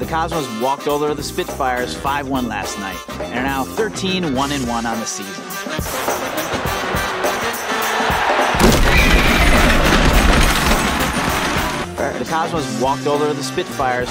The Cosmos walked over the Spitfires 5-1 last night and are now 13-1-1 on the season. The Cosmos walked over the Spitfires